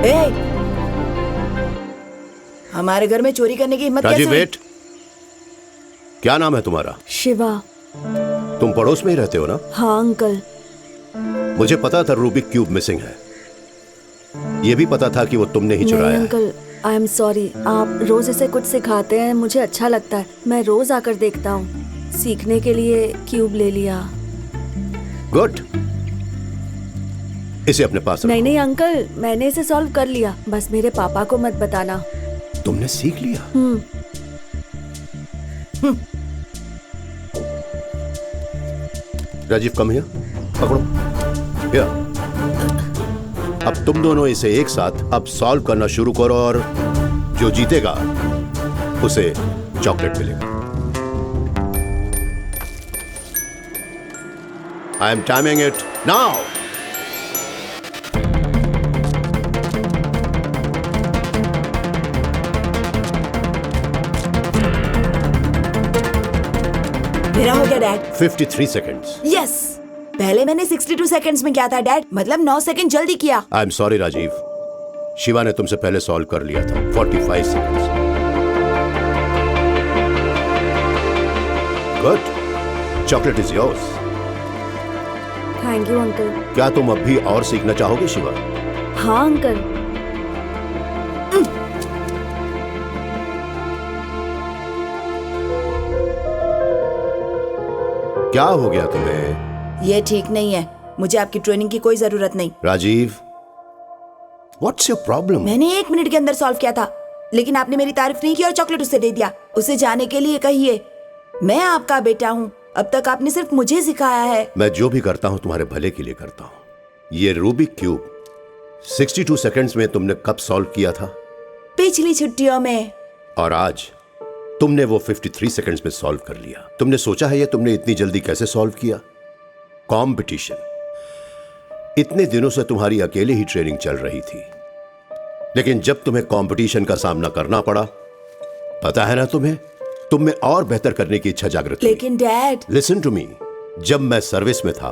ए, हमारे घर में चोरी करने की हिम्मत कैसे राजीव हुई? वेट, क्या नाम है तुम्हारा? शिवा। तुम पड़ोस में ही रहते हो ना? हाँ अंकल। मुझे पता था रूबिक क्यूब मिसिंग है। ये भी पता था कि वो तुमने ही चुराया नहीं है। Uncle, I am sorry. आप रोज ऐसे कुछ सिखाते हैं, मुझे अच्छा लगता है। मैं रोज आकर देखता हूँ। सीखने के लिए क्यूब ले लिया। गुड, इसे अपने पास रखो। नहीं नहीं अंकल, मैंने इसे सॉल्व कर लिया। बस मेरे पापा को मत बताना। तुमने सीख लिया? राजीव कम हियर, पकड़ो। हियर। अब तुम दोनों इसे एक साथ अब सॉल्व करना शुरू करो और जो जीतेगा उसे चॉकलेट मिलेगा। I am timing it now. मेरा हो गया डैड। 53 सेकेंड्स। यस, पहले मैंने 62 सेकंड्स में किया था डैड, मतलब 9 सेकंड जल्दी किया। I am sorry Rajiv, Shiva ने तुमसे पहले सॉल्व कर लिया था। 45 seconds. Good, chocolate is yours. Thank you uncle. क्या तुम अब भी और सीखना चाहोगे शिवा? हाँ अंकल। क्या हो गया तुम्हें? ये ठीक नहीं है, मुझे आपकी ट्रेनिंग की कोई जरूरत नहीं। Rajiv, what's your problem? मैंने 1 मिनट के अंदर सॉल्व किया था, लेकिन आपने मेरी तारीफ नहीं की और चॉकलेट उसे दे दिया। उसे जाने के लिए कहिए, मैं आपका बेटा हूँ। अब तक आपने सिर्फ मुझे सिखाया है। मैं जो भी करता हूँ तुम्हारे भले के लिए करता हूँ। ये रूबिक क्यूब 62 सेकंड्स में तुमने कब सॉल्व किया था? पिछली छुट्टियों में। और आज तुमने वो 53 सेकंड्स में सॉल्व कर लिया। तुमने सोचा है ये तुमने इतनी जल्दी कैसे सॉल्व किया? कंपटीशन। इतने दिनों से तुम्हारी अकेले ही ट्रेनिंग चल रही थी, लेकिन जब तुम्हें कंपटीशन का सामना करना पड़ा, पता है ना तुम्हें, तुम में और बेहतर करने की इच्छा जागृत हुई। लेकिन डैड, लिसन टू मी, जब मैं सर्विस में था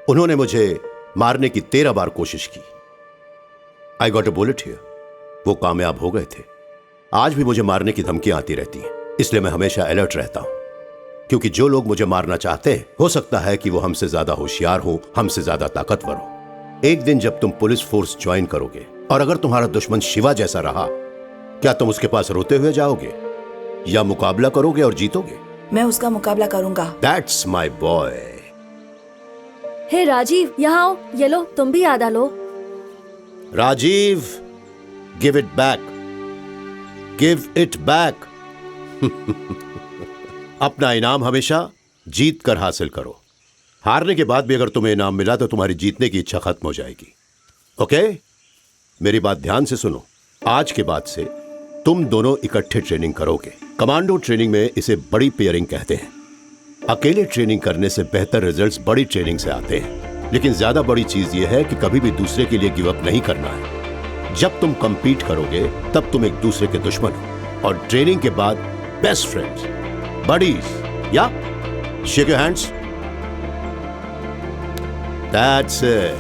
उन्होंने मुझे मारने की 13 बार कोशिश की। I got a bullet here. वो कामयाब हो गए थे। आज भी मुझे मारने की धमकियां आती रहती हैं, इसलिए मैं हमेशा अलर्ट रहता हूं, क्योंकि जो लोग मुझे मारना चाहते हैं हो सकता है कि वो हमसे ज्यादा होशियार हो, हमसे ज्यादा ताकतवर हो। एक दिन जब तुम पुलिस फोर्स ज्वाइन करोगे और अगर तुम्हारा दुश्मन शिवा जैसा रहा, क्या तुम उसके पास रोते हुए जाओगे या मुकाबला करोगे और जीतोगे? मैं उसका मुकाबला करूंगा। That's my boy. Hey Rajeev, यहाँ आओ। ये लो, तुम भी आधा लो। Rajeev, give it back, give it back. अपना इनाम हमेशा जीत कर हासिल करो। हारने के बाद भी अगर तुम्हें इनाम मिला तो तुम्हारी जीतने की इच्छा खत्म हो जाएगी। ओके? मेरी बात ध्यान से सुनो। आज के बाद से तुम दोनों इकट्ठे ट्रेनिंग करोगे। कमांडो ट्रेनिंग में इसे बड़ी पेयरिंग कहते हैं। अकेले ट्रेनिंग करने से बेहतर रिजल्ट्स बड़ी ट्रेनिंग से आते हैं, लेकिन ज्यादा बड़ी चीज यह है कि कभी भी दूसरे के लिए गिव अप नहीं करना है। जब तुम कंपीट करोगे तब तुम एक दूसरे के दुश्मन हो, और ट्रेनिंग के बाद बेस्ट फ्रेंड्स, बडीज। या shake your hands. That's it.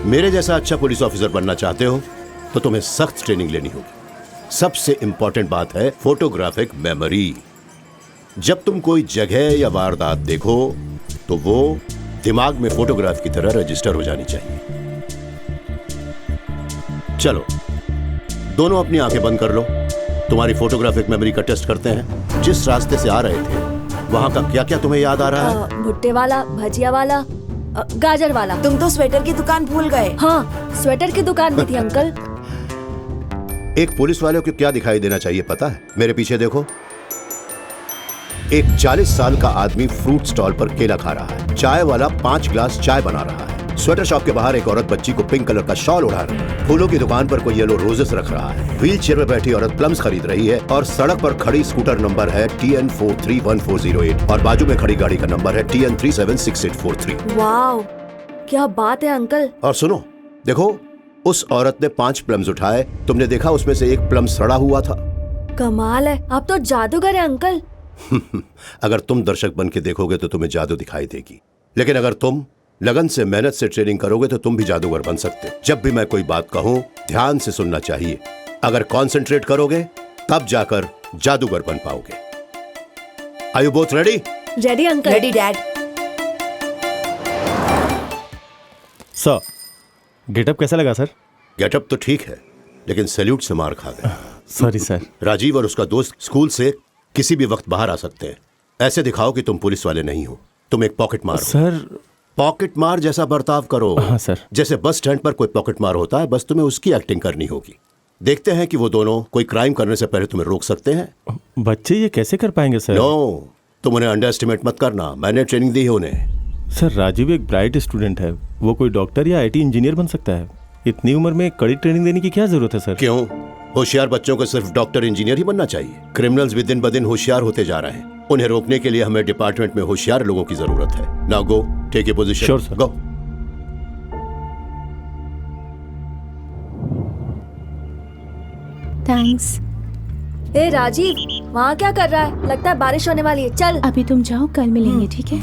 मेरे जैसा अच्छा पुलिस ऑफिसर बनना चाहते हो तो तुम्हें सख्त ट्रेनिंग लेनी होगी। सबसे इंपॉर्टेंट बात है फोटोग्राफिक मेमोरी। जब तुम कोई जगह या वारदात देखो तो वो दिमाग में फोटोग्राफ की तरह रजिस्टर हो जानी चाहिए। चलो, दोनों अपनी आंखें बंद कर लो। तुम्हारी फोटोग्राफिक मेमोरी का टेस्ट करते हैं। जिस रास्ते से आ रहे थे वहां का क्या क्या तुम्हें याद आ रहा है? भुट्टे वाला, भजिया वाला, गाजर वाला। तुम तो स्वेटर की दुकान भूल गए। हाँ, स्वेटर की दुकान भी थी अंकल। एक पुलिस वाले को क्या दिखाई देना चाहिए पता है? मेरे पीछे देखो। एक 40 साल का आदमी फ्रूट स्टॉल पर केला खा रहा है। चाय वाला 5 ग्लास चाय बना रहा है। स्वेटर शॉप के बाहर एक औरत बच्ची को पिंक कलर का शॉल उड़ा रही है। फूलों की दुकान पर कोई येलो रोजेस रख रहा है। व्हील चेयर में बैठी औरत प्लम्स खरीद रही है, और सड़क पर खड़ी स्कूटर नंबर है TN431408 और बाजू में खड़ी गाड़ी का नंबर है TN376843। वाओ, क्या बात है अंकल। और सुनो, देखो, उस औरत ने 5 प्लम्स उठाए। तुमने देखा उसमें से एक प्लम सड़ा हुआ था। कमाल है, आप तो जादूगर हैं अंकल। अगर तुम दर्शक बन के देखोगे तो तुम्हें जादू दिखाई देगी, लेकिन अगर तुम लगन से मेहनत से ट्रेनिंग करोगे तो तुम भी जादूगर बन सकते हो। जब भी मैं कोई बात कहूं ध्यान से सुनना चाहिए। अगर कंसंट्रेट करोगे तब जाकर जादूगर बन पाओगे। Are you both ready? Ready uncle. Ready dad. Sir, getup कैसा लगा सर? गेटअप तो ठीक है, लेकिन सैल्यूट से मार खा गए। Sorry sir. राजीव और उसका दोस्त स्कूल से किसी भी वक्त बाहर आ सकते हैं। ऐसे दिखाओ कि तुम पुलिस वाले नहीं हो। तुम एक पॉकेट मार हो। सर। पॉकेट मार जैसा बर्ताव करो। हाँ सर। जैसे बस स्टैंड पर कोई पॉकेट मार होता है, बस तुम्हें उसकी एक्टिंग करनी होगी। देखते हैं कि वो दोनों कोई क्राइम करने से पहले तुम्हें रोक सकते हैं। बच्चे ये कैसे कर पाएंगे सर? नो, तुम उन्हें अंडर एस्टिमेट मत करना। मैंने ट्रेनिंग दी है उन्हें। सर, राजीव एक ब्राइट स्टूडेंट है। वो कोई डॉक्टर या आईटी इंजीनियर बन सकता है। इतनी उम्र में कड़ी ट्रेनिंग देने की क्या जरूरत है सर? क्यों? होशियार बच्चों को सिर्फ डॉक्टर इंजीनियर ही बनना चाहिए। क्रिमिनल्स भी दिन ब दिन होशियार होते जा रहे हैं। उन्हें रोकने के लिए हमें डिपार्टमेंट में होशियार लोगों की जरूरत है। Now go, take a position. Sure, sir. Go. Thanks. ए राजीव, वहाँ क्या कर रहा है? लगता है बारिश होने वाली है। चल। अभी तुम जाओ, कल मिलेंगे, ठीक है?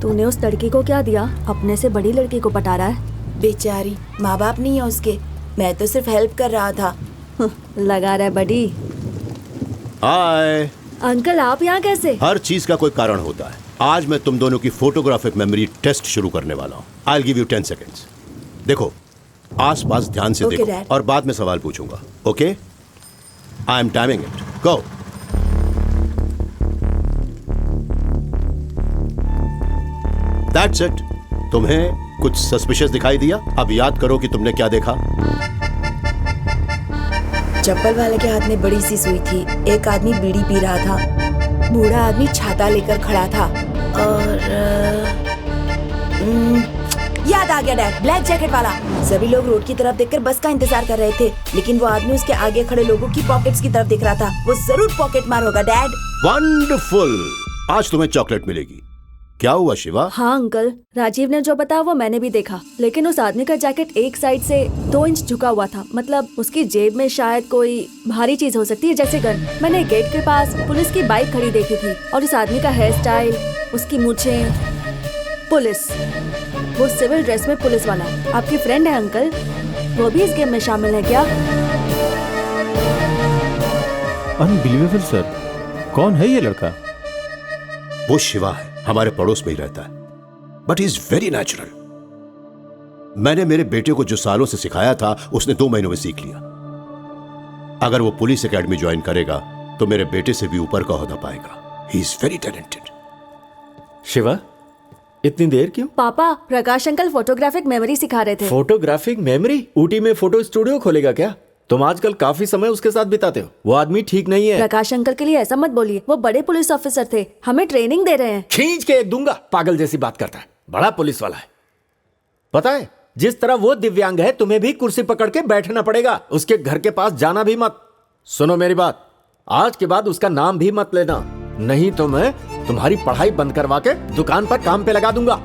तूने उस लड़की को क्या दिया? अपने से बड़ी लड़की को पटा रहा है। बेचारी, माँ बाप नहीं है उसके। मैं तो सिर्फ हेल्प कर रहा था। लगा रहा है बड़ी। हाय। अंकल, आप यहाँ कैसे? हर चीज का कोई कारण होता है। आज मैं तुम दोनों की फोटोग्राफिक मेमोरी टेस्ट शुरू करने वाला हूँ। I will give you 10 seconds. देखो, आसपास ध्यान से Okay, देखो Dad. और बाद में सवाल पूछूंगा। Okay? I am timing it. Go. That's it. तुम्हें कुछ सस्पिशियस दिखाई दिया? अब याद करो कि तुमने क्या देखा। चप्पल वाले के हाथ में बड़ी सी सुई थी। एक आदमी बीड़ी पी रहा था। बूढ़ा आदमी छाता लेकर खड़ा था। और याद आ गया डैड, ब्लैक जैकेट वाला। सभी लोग रोड की तरफ देखकर बस का इंतजार कर रहे थे, लेकिन वो आदमी उसके आगे खड़े लोगों की पॉकेट्स की तरफ देख रहा था। वो जरूर पॉकेट मार होगा डैड। वंडरफुल। आज तुम्हें चॉकलेट मिलेगी। क्या हुआ शिवा? हाँ अंकल, राजीव ने जो बताया वो मैंने भी देखा, लेकिन उस आदमी का जैकेट एक साइड से 2 इंच झुका हुआ था। मतलब उसकी जेब में शायद कोई भारी चीज हो सकती है, जैसे गन। मैंने गेट के पास पुलिस की बाइक खड़ी देखी थी, और उस आदमी का हेयर स्टाइल, उसकी मूछें, पुलिस। वो सिविल ड्रेस में पुलिस वाला। आपकी फ्रेंड है अंकल? वो भी इस गेम में शामिल है क्या? Unbelievable sir. कौन है ये लड़का? वो शिवा है, हमारे पड़ोस में ही रहता है। But he is very natural. मैंने मेरे बेटे को जो सालों से सिखाया था, उसने 2 महीनों में सीख लिया। अगर वो पुलिस एकेडमी ज्वाइन करेगा तो मेरे बेटे से भी ऊपर का ओहदा पाएगा। He is very talented. Shiva, इतनी देर क्यों? पापा, प्रकाश अंकल फोटोग्राफिक मेमोरी सिखा रहे थे। Photographic memory? ऊटी में फोटो स्टूडियो खोलेगा क्या? तुम आजकल काफी समय उसके साथ बिताते हो। वो आदमी ठीक नहीं है। प्रकाश अंकल के लिए ऐसा मत बोलिए। वो बड़े पुलिस ऑफिसर थे, हमें ट्रेनिंग दे रहे हैं। खींच के एक दूंगा। पागल जैसी बात करता है। बड़ा पुलिस वाला है। पता है, जिस तरह वो दिव्यांग है, तुम्हें भी कुर्सी पकड़ के बैठना पड़ेगा। उसके घर के पास जाना भी मत। सुनो मेरी बात, आज के बाद उसका नाम भी मत लेना, नहीं तो मैं तुम्हारी पढ़ाई बंद करवा के दुकान पर काम पे लगा दूंगा।